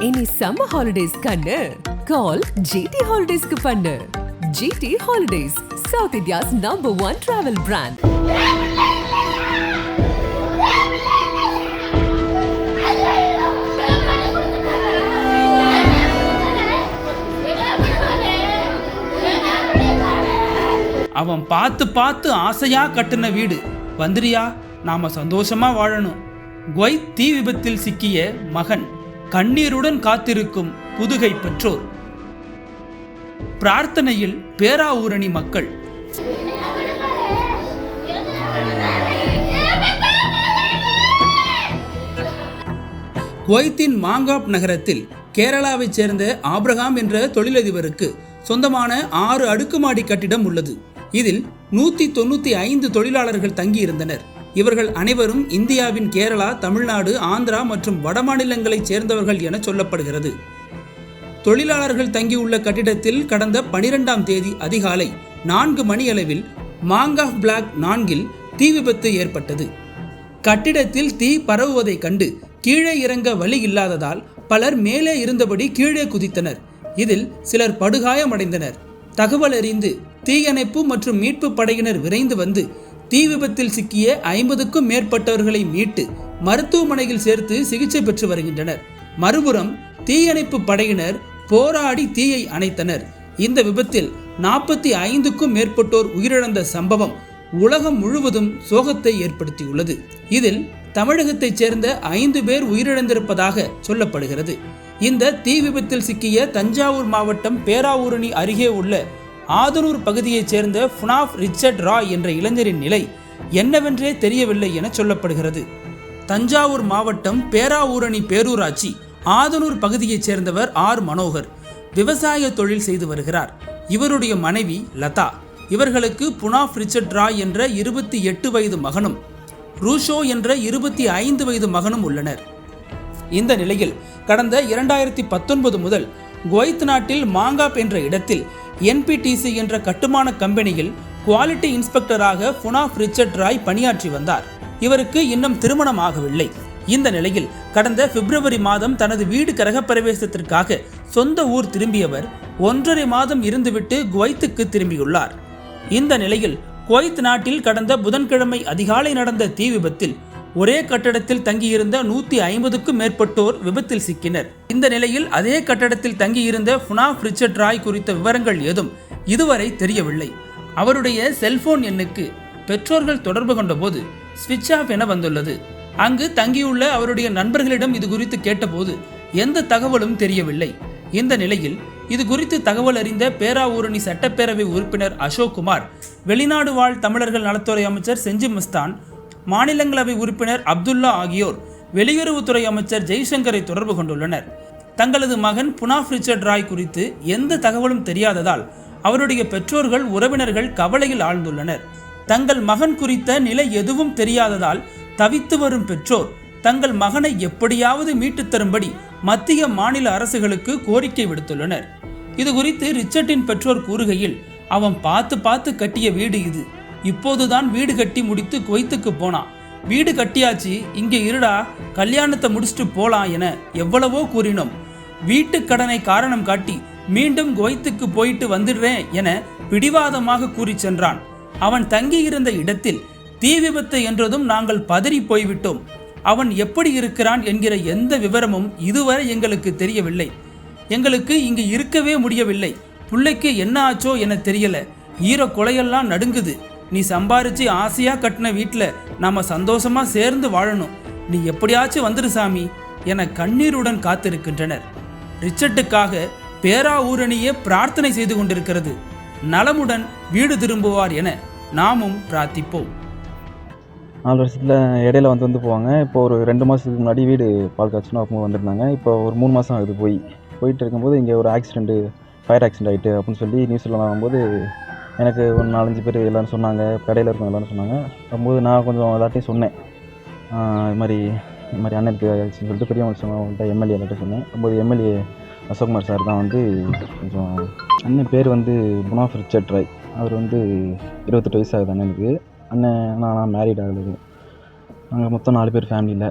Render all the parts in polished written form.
Any summer holidays kannu call GT Holidays ku pannu. GT Holidays, South India's #1 travel brand. அவன் பார்த்து பார்த்து ஆசையா கட்டின வீடு வந்துரியா, நாம சந்தோஷமா வாழணும். குவைத் தீ விபத்தில் சிக்கிய மகன், கண்ணீருடன் காத்திருக்கும் புதுகை பெற்றோர், பிரார்த்தனையில் பேராவூரணி மக்கள். குவைத்தின் மாங்காப் நகரத்தில் கேரளாவைச் சேர்ந்த ஆப்ரஹாம் என்ற தொழிலதிபருக்கு சொந்தமான 6 அடுக்குமாடி கட்டிடம் உள்ளது. இதில் 195 தொழிலாளர்கள் தங்கியிருந்தனர். இவர்கள் அனைவரும் இந்தியாவின் கேரளா, தமிழ்நாடு, ஆந்திரா மற்றும் வடமாநிலங்களைச் சேர்ந்தவர்கள் என சொல்லப்படுகிறது. தொழிலாளர்கள் தங்கியுள்ள கட்டிடத்தில் கடந்த 12ஆம் தேதி அதிகாலை 4 மணியளவில் மாங்காப் பிளாக் 4இல் தீ விபத்து ஏற்பட்டது. கட்டிடத்தில் தீ பரவுவதை கண்டு கீழே இறங்க வழி இல்லாததால் பலர் மேலே இருந்தபடி கீழே குதித்தனர். இதில் சிலர் படுகாயமடைந்தனர். தகவல் அறிந்து தீயணைப்பு மற்றும் மீட்பு படையினர் விரைந்து வந்து தீ விபத்தில் சிக்கிய 50க்கும் மேற்பட்டவர்களை மீட்டு மருத்துவமனையில் சேர்த்து சிகிச்சை பெற்று வருகின்றனர். மறுபுறம் தீயணைப்பு படையினர் போராடி தீயை அணைத்தனர். இந்த விபத்தில் 45க்கும் மேற்பட்டோர் உயிரிழந்த சம்பவம் உலகம் முழுவதும் சோகத்தை ஏற்படுத்தியுள்ளது. இதில் தமிழகத்தைச் சேர்ந்த 5 பேர் உயிரிழந்திருப்பதாக சொல்லப்படுகிறது. இந்த தீ விபத்தில் சிக்கிய தஞ்சாவூர் மாவட்டம் பேராவூரணி அருகே உள்ள ஆதனூர் பகுதியைச் சேர்ந்த புனாஃப் ரிச்சர்ட் ராய் என்ற இளைஞரின் நிலை என்னவென்றே தெரியவில்லை என சொல்லப்படுகிறது. தஞ்சாவூர் மாவட்டம் பேராவூரணி பேரூராட்சி ஆதனூர் பகுதியைச் சேர்ந்தவர் ஆர் மனோகர். விவசாய தொழில் செய்து வருகிறார். இவருடைய மனைவி லதா. இவர்களுக்கு புனாஃப் ரிச்சர்ட் ராய் என்ற 28 வயது மகனும் ரூஷோ என்ற 25 வயது மகனும் உள்ளனர். இந்த நிலையில் கடந்த 2019 முதல் குவைத் நாட்டில் மாங்காப் என்ற இடத்தில் NPTC என்ற கட்டுமான கம்பெனியில் குவாலிட்டி இன்ஸ்பெக்டராக புனாஃப் ரிச்சர்ட் ராய் பணியாற்றி வந்தார். இவருக்கு இன்னும் திருமணம் ஆகவில்லை. இந்த நிலையில் கடந்த பிப்ரவரி மாதம் தனது வீடு கிரகப்பிரவேசத்திற்காக சொந்த ஊர் திரும்பியவர் 1.5 மாதம் இருந்துவிட்டு குவைத்துக்கு திரும்பியுள்ளார். இந்த நிலையில் குவைத் நாட்டில் கடந்த புதன்கிழமை அதிகாலை நடந்த தீ விபத்தில் ஒரே கட்டடத்தில் தங்கியிருந்த 150க்கும் மேற்பட்டோர் விபத்தில் சிக்கினர். இந்த நிலையில் அதே கட்டடத்தில் தங்கியிருந்த புனாஃப் ரிச்சர்ட் ராய் குறித்த விவரங்கள் ஏதும் இதுவரை தெரியவில்லை. அவருடைய செல்போன் எண்ணுக்கு பெற்றோர்கள் தொடர்பு கொண்டபோது ஸ்விட்ச் ஆஃப் என வந்துள்ளது. அங்கு தங்கியுள்ள அவருடைய நண்பர்களிடம் இது குறித்து கேட்டபோது எந்த தகவலும் தெரியவில்லை. இந்த நிலையில் இது குறித்து தகவல் அறிந்த பேராவூரணி சட்டப்பேரவை உறுப்பினர் அசோக் குமார், வெளிநாடு வாழ் தமிழர்கள் நலத்துறை அமைச்சர் செஞ்சி மஸ்தான், மாநிலங்களவை உறுப்பினர் அப்துல்லா ஆகியோர் வெளியுறவுத்துறை அமைச்சர் ஜெய்சங்கரை தொடர்பு கொண்டுள்ளனர். தங்களது மகன் புனாஃப் ரிச்சர்ட் ராய் குறித்து எந்த தகவலும் தெரியாததால் அவருடைய பெற்றோர்கள், உறவினர்கள் கவலையில் ஆழ்ந்துள்ளனர். தங்கள் மகன் குறித்த நிலை எதுவும் தெரியாததால் தவித்து வரும் பெற்றோர் தங்கள் மகனை எப்படியாவது மீட்டு தரும்படி மத்திய மாநில அரசுகளுக்கு கோரிக்கை விடுத்துள்ளனர். இது குறித்து ரிச்சர்ட்டின் பெற்றோர் கூறுகையில், அவன் பார்த்து பார்த்து கட்டிய வீடு இது. இப்போதுதான் வீடு கட்டி முடித்து குவைத்துக்கு போனான். வீடு கட்டியாச்சு, இங்கே இருடா, கல்யாணத்தை முடிச்சுட்டு போலாம் என எவ்வளவோ கூறினோம். வீட்டு கடனை காரணம் காட்டி மீண்டும் குவைத்துக்கு போயிட்டு வந்துடுறேன் என பிடிவாதமாக கூறி சென்றான். அவன் தங்கியிருந்த இடத்தில் தீ விபத்து என்றதும் நாங்கள் பதறி போய்விட்டோம். அவன் எப்படி இருக்கிறான் என்கிற எந்த விவரமும் இதுவரை எங்களுக்கு தெரியவில்லை. எங்களுக்கு இங்கு இருக்கவே முடியவில்லை. பிள்ளைக்கு என்ன ஆச்சோ என தெரியல. ஈர கொலையெல்லாம் நடுங்குது. நீ சம்பாரிச்சு ஆசையா கட்டின வீட்டில் நாம சந்தோஷமா சேர்ந்து வாழணும். நீ எப்படியாச்சும் வந்துரு சாமி என கண்ணீருடன் காத்திருக்கின்றனர். ரிச்சர்ட்டுக்காக பேராவூரணியே பிரார்த்தனை செய்து கொண்டிருக்கிறது. நலமுடன் வீடு திரும்புவார் என நாமும் பிரார்த்திப்போம். 4 வருஷத்தில் இடையில வந்து போவாங்க. இப்போ ஒரு 2 மாதத்துக்கு முன்னாடி வீடு பால் காய்ச்சணும் அப்போ வந்திருந்தாங்க. இப்போ ஒரு 3 மாதம் ஆகுது போயிட்டு இருக்கும்போது இங்கே ஒரு ஃபயர் ஆக்சிடென்ட் ஆகிட்டு அப்படின்னு சொல்லி நியூஸில் வரும்போது எனக்கு ஒரு 4-5 பேர் எல்லோரும் சொன்னாங்க, கடையில் இருக்கவங்க எல்லோரும் சொன்னாங்க. அப்போது நான் கொஞ்சம் எல்லாத்தையும் சொன்னேன், இது மாதிரி அண்ணனுக்கு ஆச்சுன்னு சொல்லிட்டு பெரியவங்க சொன்னவங்கள்ட்ட எம்எல்ஏ எல்லாத்தையும் சொன்னேன். அப்போது எம்எல்ஏ அசோக்குமார் சார் தான் வந்து கொஞ்சம், அண்ணன் பேர் வந்து புனாஃப் ரிச்சர்ட் ராய். அவர் வந்து 28 வயசு ஆகுது அண்ணனுக்கு. அண்ணன் நான் மேரீட் ஆகலை. நாங்கள் மொத்தம் 4 பேர் ஃபேமிலியில்.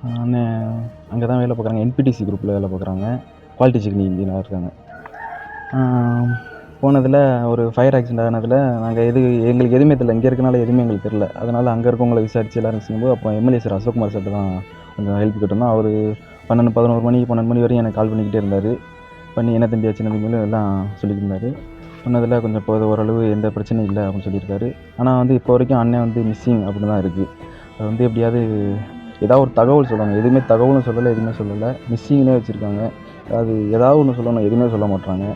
அண்ணன் அங்கே தான் வேலை பார்க்குறாங்க, என்பிடிசி குரூப்பில் வேலை பார்க்குறாங்க, குவாலிட்டி செக்கிங் இன்ஜினியராக இருக்காங்க. போனதில் ஒரு ஃபயர் ஆக்சிடென்ட் ஆனதில் நாங்கள் எங்களுக்கு எதுவுமே தெரியல, இங்கே இருக்கனால எதுவுமே எங்களுக்கு தெரில. அதனால் அங்கே இருக்கவங்களை விசாரித்து எல்லோரும் செய்யும்போது அப்புறம் எம்எல்ஏ சார் அசோக்குமார் சார்ட்ட தான் கொஞ்சம் ஹெல்ப் கேட்டிருந்தோம். அவர் 12 மணி வரையும் எனக்கு கால் பண்ணிக்கிட்டே இருந்தார். பண்ணி என்ன தம்பி ஆச்சு, என்ன தம்பியும் எல்லாம் சொல்லிட்டு இருந்தார். சொன்னதில் கொஞ்சம் இப்போ ஓரளவு எந்த பிரச்சனையும் இல்லை அப்படின்னு சொல்லியிருக்காரு. ஆனால் இப்போ வரைக்கும் அண்ணன் மிஸ்ஸிங் அப்படின்னு தான் இருக்குது. அது எப்படியாவது ஏதாவது ஒரு தகவல் சொல்லணும். எதுவுமே தகவலும் சொல்லலை, எதுவுமே சொல்லலை, மிஸ்ஸிங்னே வச்சுருக்காங்க. அது ஏதாவது ஒன்று சொல்லணும், எதுவுமே சொல்ல மாட்டாங்க.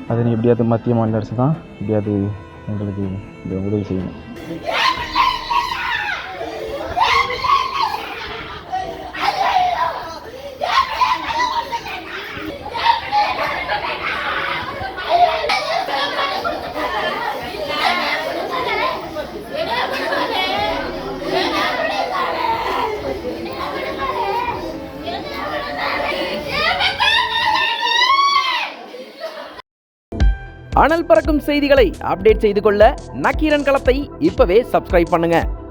அது எப்படியாவது மத்திய மாநில அரசு தான் எப்படியாவது எங்களுக்கு இந்த உதவி செய்யணும். அனல் பறக்கும் செய்திகளை அப்டேட் செய்து கொள்ள நக்கீரன் களத்தை இப்பவே சப்ஸ்கிரைப் பண்ணுங்க.